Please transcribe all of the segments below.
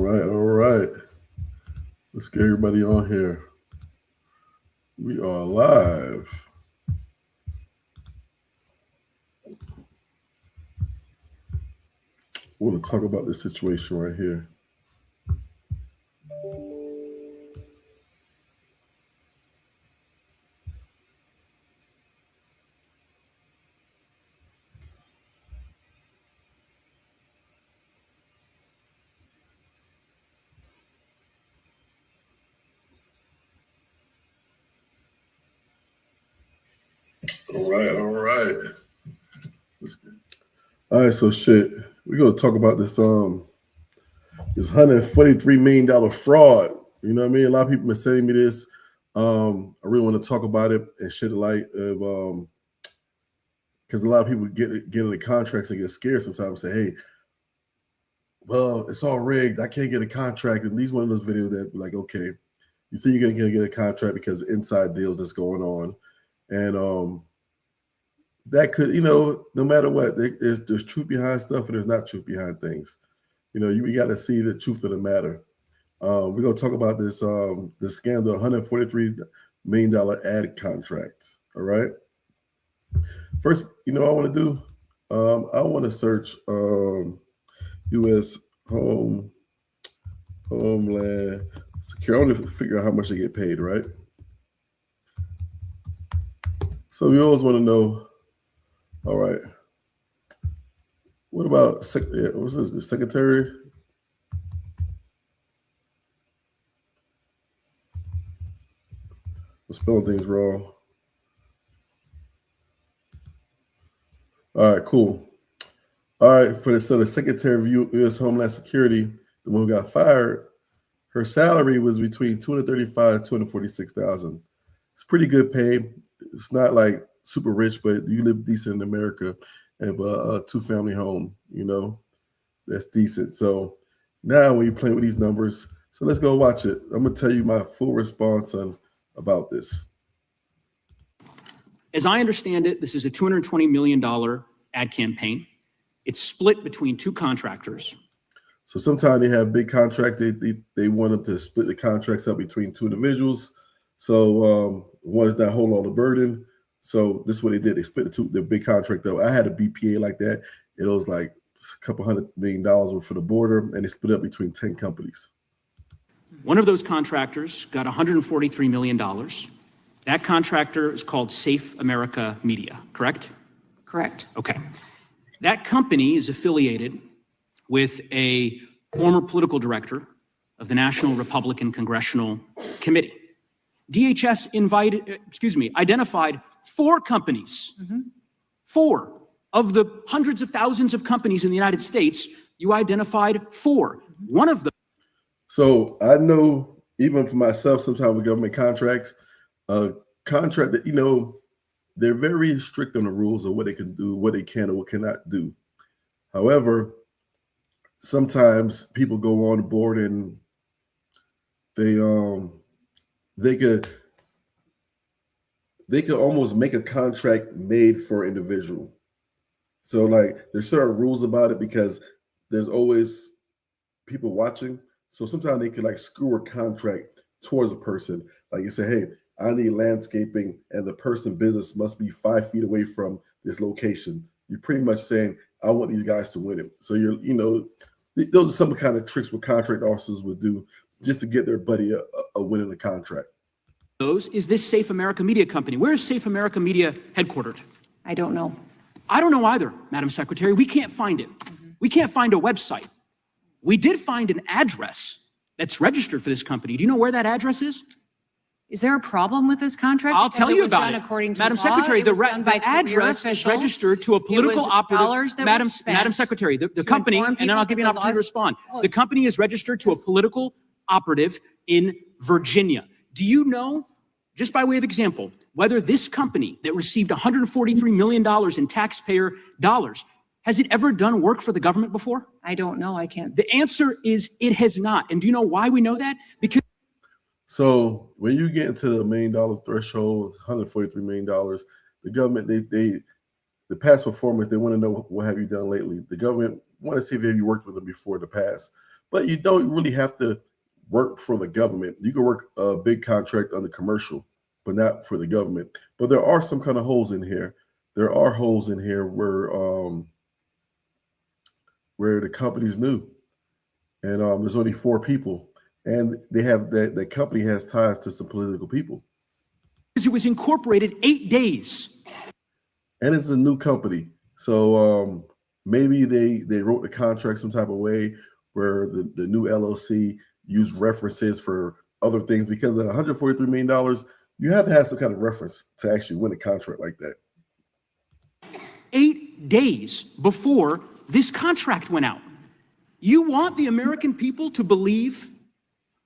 all right. Let's get everybody on here. We are live. We want to talk about this situation right here. All right, all right. All right, so shit. We're gonna talk about this $143 million fraud. You know what I mean? A lot of people been sending me this. I really want to talk about it and shed a light of because a lot of people get into contracts and get scared sometimes and say, hey, well, it's all rigged. I can't get a contract. And these one of those videos that be like, okay, you think you're gonna get a contract because inside deals that's going on. And that could, no matter what, there's truth behind stuff and there's not truth behind things. You got to see the truth of the matter. We're gonna talk about this scandal, $143 million ad contract. All right. First, I want to do. I want to search U.S. Homeland Security. I want to figure out how much they get paid, right? So we always want to know. All right. What about what's this? The secretary? I'm spelling things wrong. All right, cool. All right, so the Secretary of U.S. Homeland Security, the one who got fired, her salary was between $235,000 and $246,000. It's pretty good pay. It's not like super rich, but you live decent in America and have a two-family home. That's decent. So now when you play with these numbers, so let's go watch it. I'm gonna tell you my full response about this. As I understand it, this is a $220 million ad campaign. It's split between two contractors. So sometimes they have big contracts. They want them to split the contracts up between two individuals. So one is not hold all the burden. So this is what they did. They split the big contract up. I had a BPA like that. It was like a couple $100 million for the border, and they split up between 10 companies. One of those contractors got $143 million. That contractor is called Safe America Media, correct? Correct. Okay. That company is affiliated with a former political director of the National Republican Congressional Committee. DHS identified 4 companies. Mm-hmm. 4 of the hundreds of thousands of companies in the United States, you identified 4. One of them. So I know, even for myself, sometimes with government contracts, contract that, they're very strict on the rules of what they can do, what they can or what cannot do. However, sometimes people go on board and they could almost make a contract made for an individual. So like there's certain rules about it because there's always people watching. So sometimes they could like screw a contract towards a person. Like you say, hey, I need landscaping and the person business must be 5 feet away from this location. You're pretty much saying, I want these guys to win it. So those are some kind of tricks what contract officers would do just to get their buddy a win in the contract. Is this Safe America Media Company. Where is Safe America Media headquartered? I don't know. I don't know either, Madam Secretary. We can't find it. Mm-hmm. We can't find a website. We did find an address that's registered for this company. Do you know where that address is? Is there a problem with this contract? I'll tell you about it. According to Madam law, Secretary, the address is registered to a political operative. Madam Secretary, the company, and then I'll give you an opportunity to respond. The company is registered to a political operative in Virginia. Do you know, just by way of example, whether this company that received $143 million in taxpayer dollars, has it ever done work for the government before? I don't know. I can't. The answer is it has not. And do you know why we know that? Because so when you get into the $1 million threshold, $143 million, the government, the past performance, they want to know what have you done lately. The government want to see if you worked with them before in the past. but you don't really have to work for the government. You can work a big contract on the commercial, but not for the government. But there are some kind of holes in here. There are holes in here where the company's new, and there's only 4 people, and they have that company has ties to some political people. It was incorporated 8 days. And it's a new company, so maybe they wrote the contract some type of way where the new LLC used references for other things, because at $143 million, you have to have some kind of reference to actually win a contract like that. 8 days before this contract went out. You want the American people to believe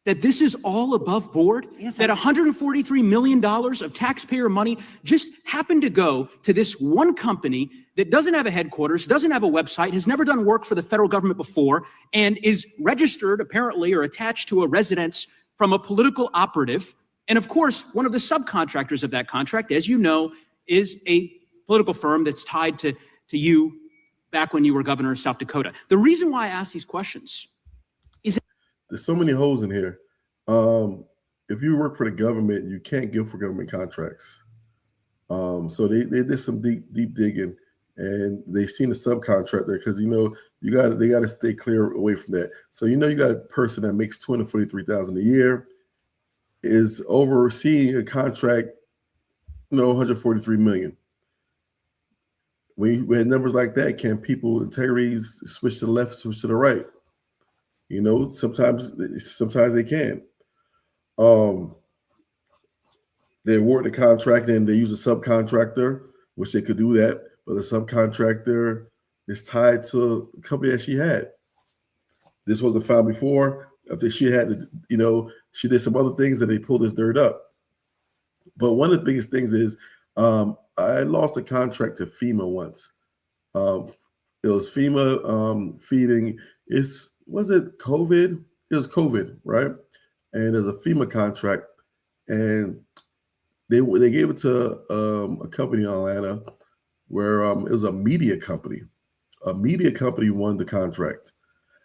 that this is all above board? Yes, that $143 million of taxpayer money just happened to go to this one company that doesn't have a headquarters, doesn't have a website, has never done work for the federal government before, and is registered apparently or attached to a residence from a political operative. And of course, one of the subcontractors of that contract, as you know, is a political firm that's tied to you back when you were governor of South Dakota. The reason why I ask these questions is there's so many holes in here. If you work for the government, you can't give for government contracts. So they did some deep digging, and they seen a subcontractor, because they got to stay clear away from that. So you got a person that makes $243,000 a year, is overseeing a contract, $143 million. When we had numbers like that, can people integrities switch to the left, switch to the right? Sometimes they can. They award the contract and they use a subcontractor, which they could do that, but the subcontractor is tied to a company that she had. This wasn't found before. After she had to, she did some other things that they pulled this dirt up. But one of the biggest things is I lost a contract to FEMA once. It was FEMA feeding. Was it COVID? It was COVID, right? And there's a FEMA contract, and they gave it to a company in Atlanta where it was a media company. A media company won the contract.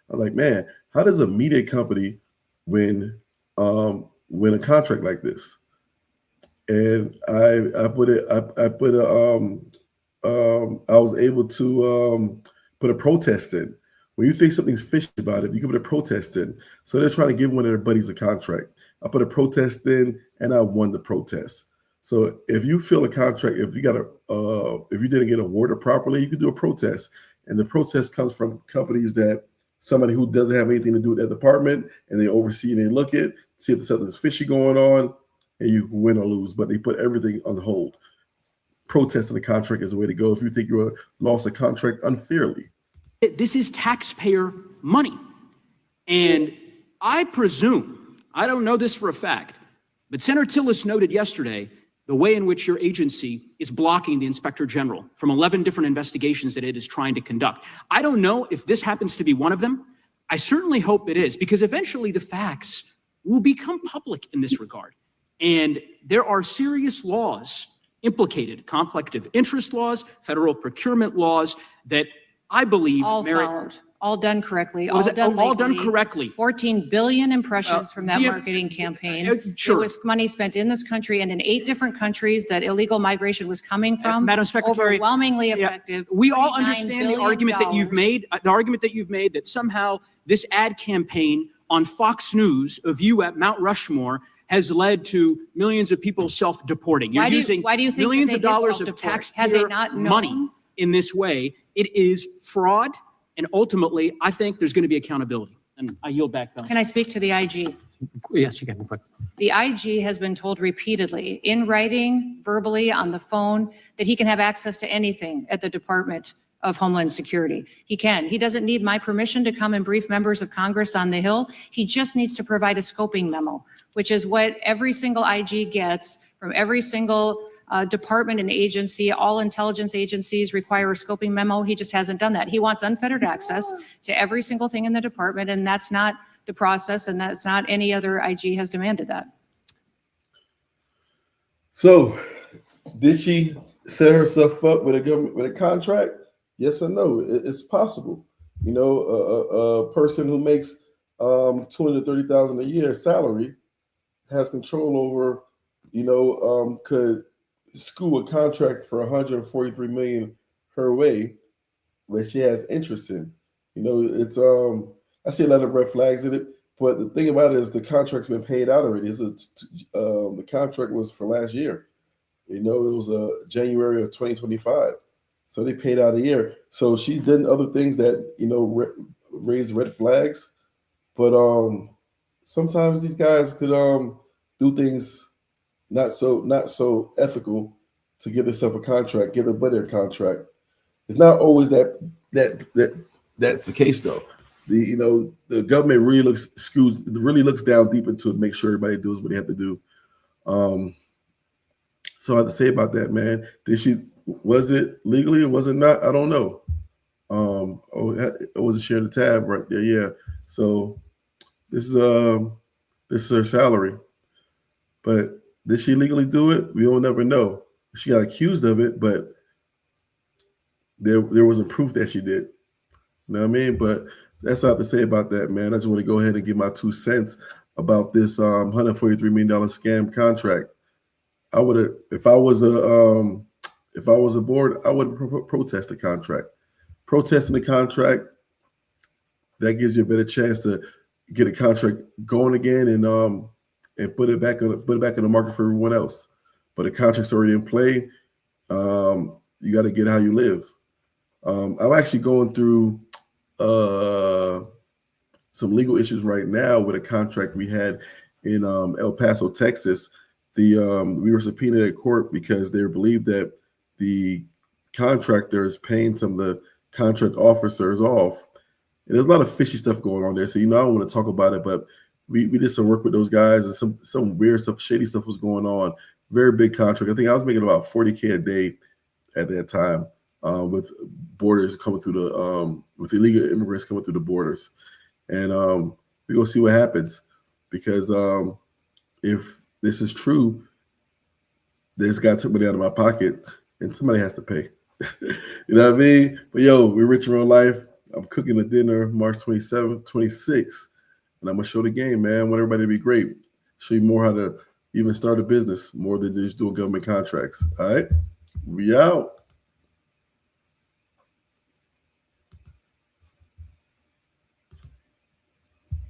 I was like, man, how does a media company win a contract like this? And I was able to put a protest in. When you think something's fishy about it, you can put a protest in. So they're trying to give one of their buddies a contract. I put a protest in, and I won the protest. So if you feel a contract, if you didn't get awarded properly, you can do a protest. And the protest comes from companies that somebody who doesn't have anything to do with that department, and they oversee and they look at, see if there's something fishy going on, and you can win or lose. But they put everything on hold. Protesting the contract is the way to go if you think you lost a contract unfairly. This is taxpayer money. And I presume, I don't know this for a fact, but Senator Tillis noted yesterday the way in which your agency is blocking the Inspector General from 11 different investigations that it is trying to conduct. I don't know if this happens to be one of them. I certainly hope it is, because eventually the facts will become public in this regard. And there are serious laws implicated, conflict of interest laws, federal procurement laws, that I believe All followed, all done correctly, all Was it- done all done legally. correctly. 14 billion impressions from that the- marketing campaign. sure. It was money spent in this country and in 8 different countries that illegal migration was coming from. Madam Secretary, Overwhelmingly yeah, effective. we all $39 understand the billion. argument that you've made, that somehow this ad campaign on Fox News of you at Mount Rushmore has led to millions of people self-deporting. You're Why do you- using why do you think that millions they of did dollars of self-deport? Had they taxpayer not money known? in this way. It is fraud, and ultimately, I think there's going to be accountability. And I yield back, Bill. Can I speak to the IG? Yes, you can. The IG has been told repeatedly, in writing, verbally, on the phone, that he can have access to anything at the Department of Homeland Security. He can. He doesn't need my permission to come and brief members of Congress on the Hill. He just needs to provide a scoping memo, which is what every single IG gets from every single department and agency. All intelligence agencies require a scoping memo. He just hasn't done that. He wants unfettered access to every single thing in the department, and that's not the process, and that's not any other IG has demanded that. So, did she set herself up with a government with a contract? Yes or no? It's possible. A person who makes $230,000 a year salary, has control over, could school a contract for 143 million her way, where she has interest in. It's I see a lot of red flags in it. But the thing about it is the contract's been paid out already. The contract was for last year. It was January of 2025. So they paid out a year. So she's done other things that, raise red flags. But sometimes these guys could do things not so ethical to give themselves a contract, give their buddy a contract. It's not always that's the case though. The government really looks down deep into it to make sure everybody does what they have to do. So I have to say about that, man. Was it legally or was it not? I don't know. I wasn't sharing the tab right there. Yeah. So this is her salary, but did she legally do it? We will never know. She got accused of it, but there wasn't proof that she did. You know what I mean? But that's all I have to say about that, man. I just want to go ahead and give my 2 cents about this $143 million scam contract. I would have, if I was a board, I would protest the contract. Protesting the contract, that gives you a better chance to get a contract going again and put it back in the market for everyone else. But the contract's already in play. You got to get how you live. I'm actually going through some legal issues right now with a contract we had in El Paso, Texas. We were subpoenaed at court because they believed that the contractor is paying some of the contract officers off. And there's a lot of fishy stuff going on there. So, I don't want to talk about it, but we did some work with those guys and some weird stuff, shady stuff was going on. Very big contract. I think I was making about $40K a day at that time with borders coming through with illegal immigrants coming through the borders. And we're going to see what happens because if this is true, this guy took money out of my pocket and somebody has to pay. You know what I mean? But we're rich in real life. I'm cooking a dinner March 27th, 26th, and I'm going to show the game, man. I want everybody to be great. Show you more how to even start a business more than just doing government contracts. All right? We out.